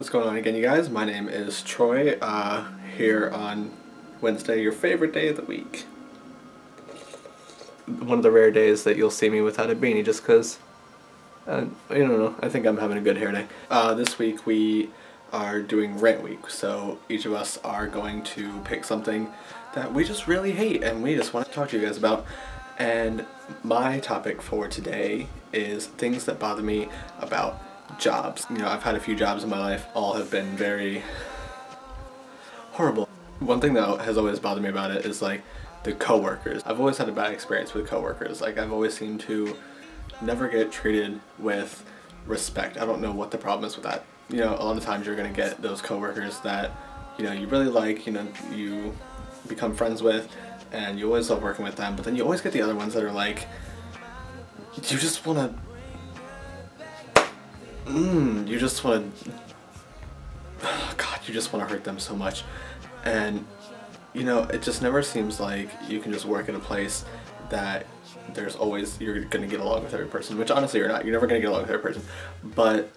What's going on again, you guys? My name is Troy, here on Wednesday, your favorite day of the week. One of the rare days that you'll see me without a beanie just because, I don't know, I think I'm having a good hair day. This week we are doing Rant Week, so each of us are going to pick something that we just really hate and we just want to talk to you guys about. And my topic for today is things that bother me about jobs. You know, I've had a few jobs in my life. All have been very horrible. One thing that has always bothered me about it is like the coworkers. I've always had a bad experience with coworkers. Like I've always seemed to never get treated with respect. I don't know what the problem is with that. You know, a lot of times you're gonna get those coworkers that, you know, you really like, you know, you become friends with, and you always love working with them, but then you always get the other ones that are like, you just wanna you just want to, God, you just want to hurt them so much. And, you know, it just never seems like you can just work in a place that there's always, you're going to get along with every person, which honestly you're not. You're never going to get along with every person. But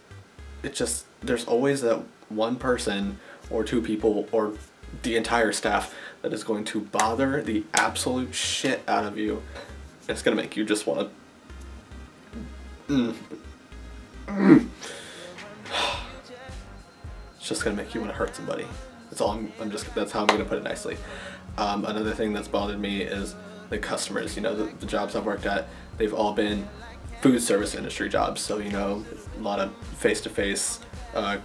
it just, there's always that one person or two people or the entire staff that is going to bother the absolute shit out of you. It's going to make you just want to It's just gonna make you want to hurt somebody. That's all. That's how I'm gonna put it nicely. Another thing that's bothered me is the customers. You know, the jobs I've worked at, they've all been food service industry jobs. So, you know, a lot of face-to-face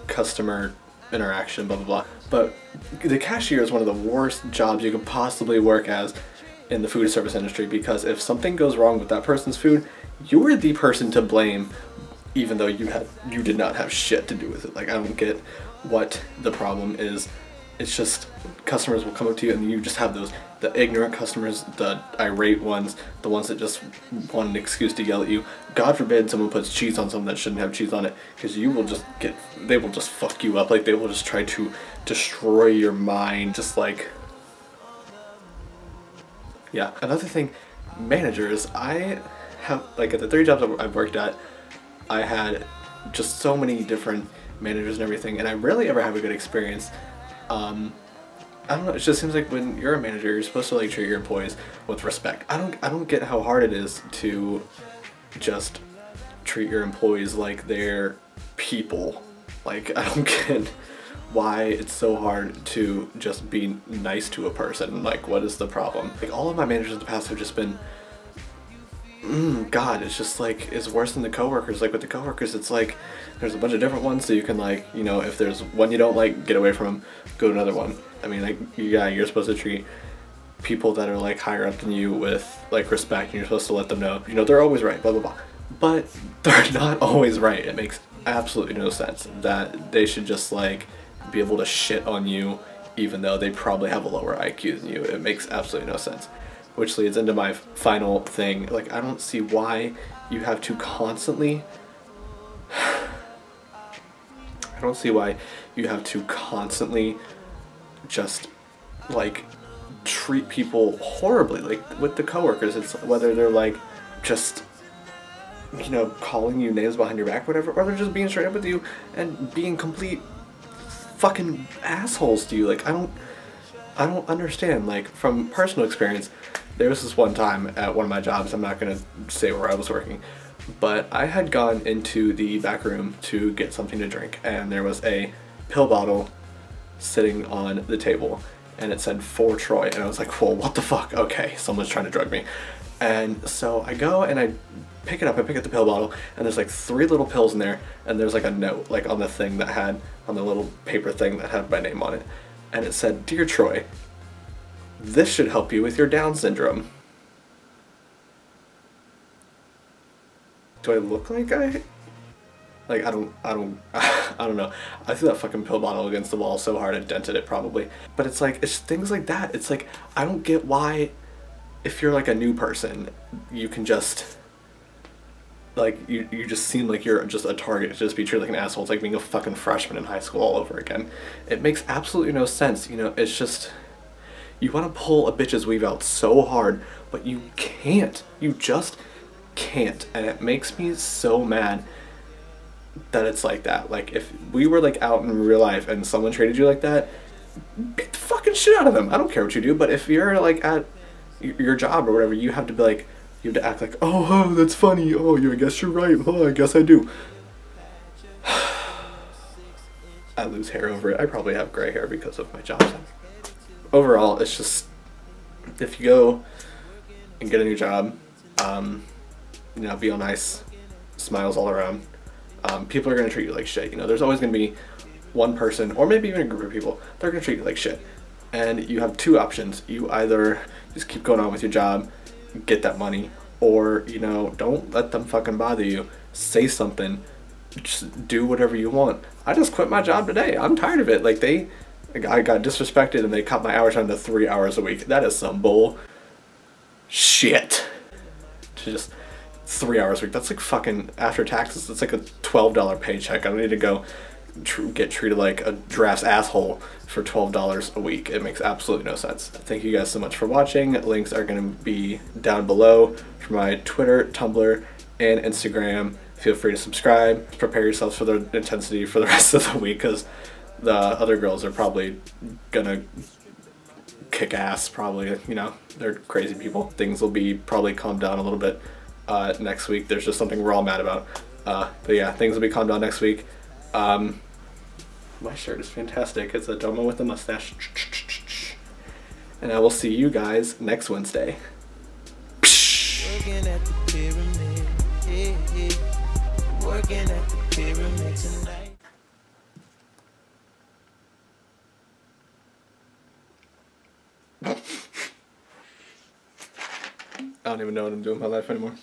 customer interaction, blah blah blah. But the cashier is one of the worst jobs you could possibly work as in the food service industry, because if something goes wrong with that person's food, you're the person to blame, even though you did not have shit to do with it. Like, I don't get what the problem is. It's just customers will come up to you and you just have the ignorant customers, the irate ones, the ones that just want an excuse to yell at you. God forbid someone puts cheese on something that shouldn't have cheese on it, because they will just fuck you up. Like, they will just try to destroy your mind. Just like, yeah. Another thing, managers. I have, like, at the 3 jobs I've worked at, I had just so many different managers and everything, and I rarely ever have a good experience. I don't know, it just seems like when you're a manager, you're supposed to like treat your employees with respect. I don't get how hard it is to just treat your employees like they're people. Like, I don't get why it's so hard to just be nice to a person. Like, what is the problem? Like, all of my managers in the past have just been, God, it's just like, it's worse than the coworkers. Like, with the coworkers, it's like there's a bunch of different ones, so you can, like, you know, if there's one you don't like, get away from them, go to another one. I mean, like, yeah, you're supposed to treat people that are like higher up than you with like respect, and you're supposed to let them know, you know, they're always right, blah blah blah. But they're not always right. It makes absolutely no sense that they should just like be able to shit on you even though they probably have a lower IQ than you. It makes absolutely no sense. Which leads into my final thing. Like, I don't see why you have to constantly just like treat people horribly. Like with the coworkers, it's whether they're like just, you know, calling you names behind your back or whatever, or they're just being straight up with you and being complete fucking assholes to you. Like, I don't understand. Like, from personal experience, there was this one time at one of my jobs, I'm not gonna say where I was working, but I had gone into the back room to get something to drink, and there was a pill bottle sitting on the table, and it said "For Troy," and I was like, whoa, what the fuck? Okay, someone's trying to drug me. And so I go and I pick up the pill bottle, and there's like 3 little pills in there, and there's like a note, like on the thing that had, on the little paper thing that had my name on it, and it said, "Dear Troy, this should help you with your Down syndrome." Do I look like I don't know. I threw that fucking pill bottle against the wall so hard it dented it probably. But it's like, it's things like that. It's like, I don't get why, if you're like a new person, you can just, like, you just seem like you're just a target to just be treated like an asshole. It's like being a fucking freshman in high school all over again. It makes absolutely no sense, you know. It's just, you want to pull a bitch's weave out so hard, but you can't. You just can't. And it makes me so mad that it's like that. Like, if we were like out in real life and someone treated you like that, beat the fucking shit out of them. I don't care what you do, but if you're like at your job or whatever, you have to be like, you have to act like, oh, that's funny. Oh, I guess you're right. Oh, I guess I do. I lose hair over it. I probably have gray hair because of my job. Overall, it's just, if you go and get a new job, you know, be all nice, smiles all around. People are going to treat you like shit. You know, there's always going to be one person, or maybe even a group of people, they're going to treat you like shit. And you have two options. You either just keep going on with your job, get that money, or, you know, don't let them fucking bother you. Say something. Just do whatever you want. I just quit my job today. I'm tired of it. Like, I got disrespected and they cut my hours down to 3 hours a week. That is some bull shit. To just 3 hours a week. That's like fucking, after taxes, it's like a $12 paycheck. I don't need to go get treated like a giraffe's asshole for $12 a week. It makes absolutely no sense. Thank you guys so much for watching. Links are going to be down below for my Twitter, Tumblr, and Instagram. Feel free to subscribe. Prepare yourselves for the intensity for the rest of the week, because the other girls are probably gonna kick ass, probably. You know, they're crazy people. Things will be probably calmed down a little bit next week. There's just something we're all mad about. But yeah, things will be calmed down next week. My shirt is fantastic. It's a Domo with a mustache. And I will see you guys next Wednesday. Working at the pyramid. Working at the pyramid tonight. I don't even know what I'm doing with my life anymore.